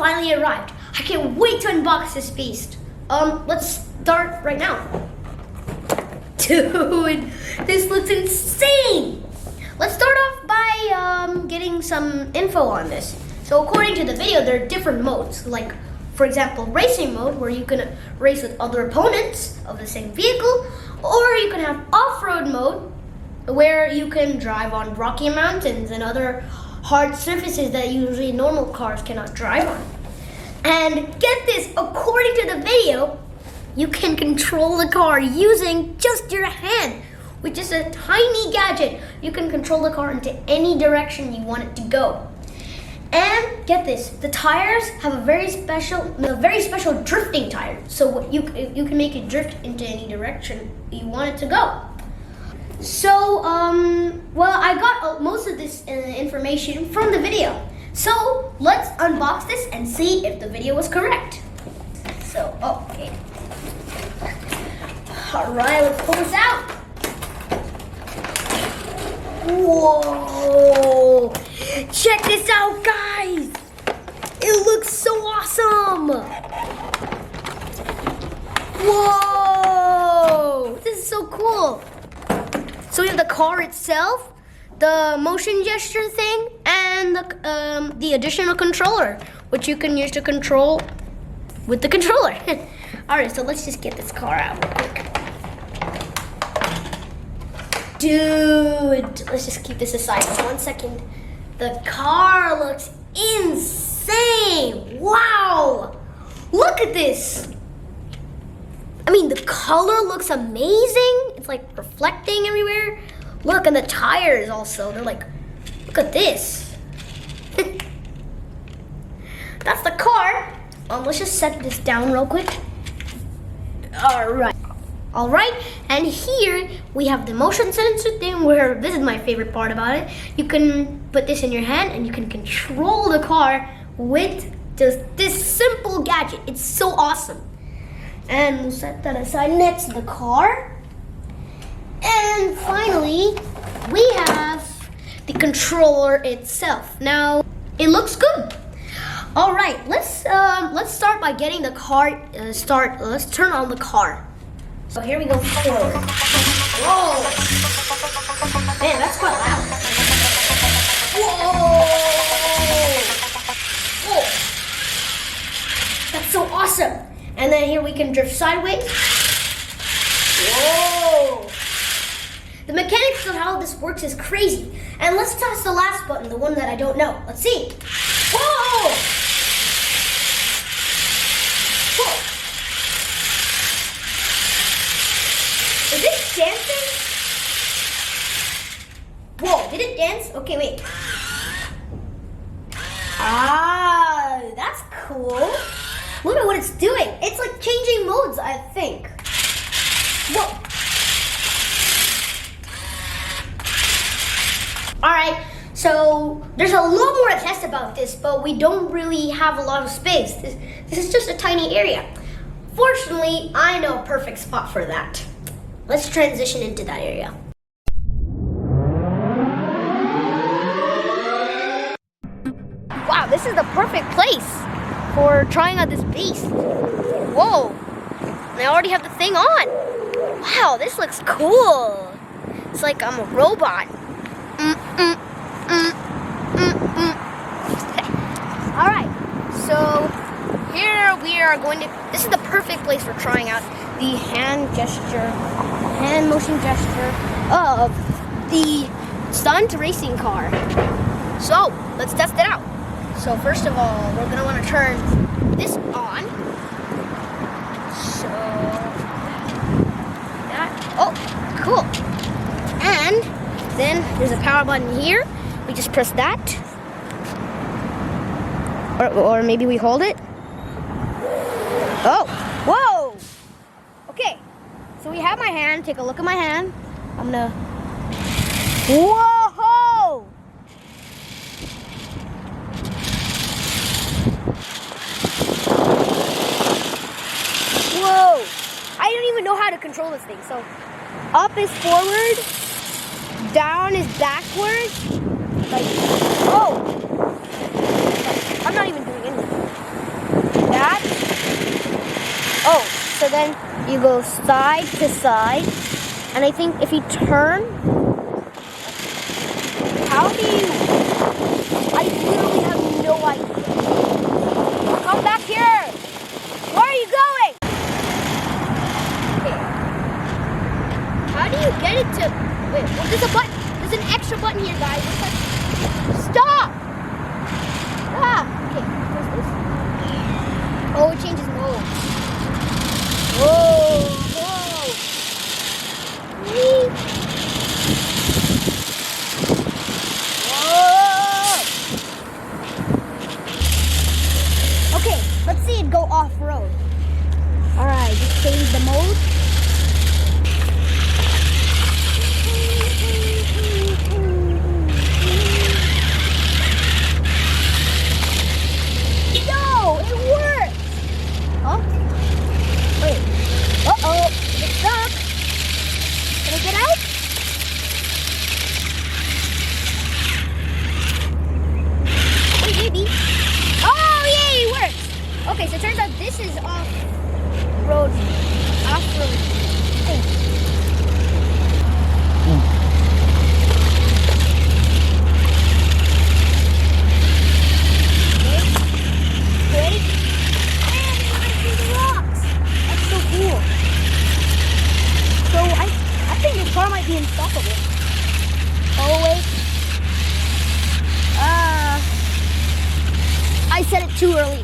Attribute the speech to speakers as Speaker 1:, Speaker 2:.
Speaker 1: finally arrived. I can't wait to unbox this beast. Let's start right now. Dude, this looks insane. Let's start off by getting some info on this. So according to the video, there are different modes. Like, for example, racing mode, where you can race with other opponents of the same vehicle. Or you can have off-road mode, where you can drive on rocky mountains and other hard surfaces that usually normal cars cannot drive on. And get this, according to the video, you can control the car using just your hand, which is a tiny gadget. You can control the car into any direction you want it to go. And get this, the tires have a very special drifting tire. So you can make it drift into any direction you want it to go. So, well, I got most of this information from the video. So let's unbox this and see if the video was correct. So, okay. All right, let's pull this out. Whoa! Check this out, guys! It looks so awesome! Whoa! This is so cool. So we have the car itself, the motion gesture thing, and the additional controller, which you can use to control with the controller. All right, so let's just get this car out real quick. Dude, let's just keep this aside for 1 second. The car looks insane. Wow, look at this. I mean, the color looks amazing. It's like reflecting everywhere. Look, and the tires also, they're like, look at this. That's the car. Let's just set this down real quick. All right, and here we have the motion sensor thing, where this is my favorite part about it. You can put this in your hand and you can control the car with just this simple gadget. It's so awesome. And we'll set that aside next to the car. And finally, we have the controller itself. Now, it looks good. All right, let's start by getting the car Let's turn on the car. So here we go forward. Whoa! Man, that's quite loud. Whoa! Whoa! That's so awesome. And then here we can drift sideways. Whoa! The mechanics of how this works is crazy. And let's toss the last button, the one that I don't know. Let's see. Whoa! Whoa! Is this dancing? Whoa, did it dance? Okay, wait. Ah, that's cool. Look at what it's doing. It's like changing modes, I think. Whoa. All right, so there's a lot more to test about this, but we don't really have a lot of space. This is just a tiny area. Fortunately, I know a perfect spot for that. Let's transition into that area. Wow, this is the perfect place for trying out this beast. Whoa, I already have the thing on. Wow, this looks cool. It's like I'm a robot. All right, so here we are going to, this is the perfect place for trying out the hand motion gesture of the stunt racing car. So let's test it out. So first of all, we're gonna want to turn this on. So that, oh, cool. And then there's a power button here. We just press that. Or maybe we hold it. Oh, whoa. Okay, so we have my hand. Take a look at my hand. I'm gonna, whoa! Whoa! I don't even know how to control this thing. So up is forward, down is backwards. Like, oh! I'm not even doing anything. then you go side to side. And I think if you turn, how do you? I literally have no idea. Come back here. Where are you going? Okay. How do you get it to? Wait, well, there's a button. There's an extra button here, guys. It's like, stop. Ah. Okay. What's this? Oh, it changes mode. Whoa. Whoa. Whee. Okay, let's see it go off-road. Alright, just change the mode. Yo, it works! Huh? Wait. Uh-oh, it's stuck. Can I get out? Wait, maybe. Oh, yay, it works! Okay, so it turns out this is off-road thing. Ready? And it runs through the rocks. That's so cool. So I think this car might be unstoppable. Oh wait. I said it too early.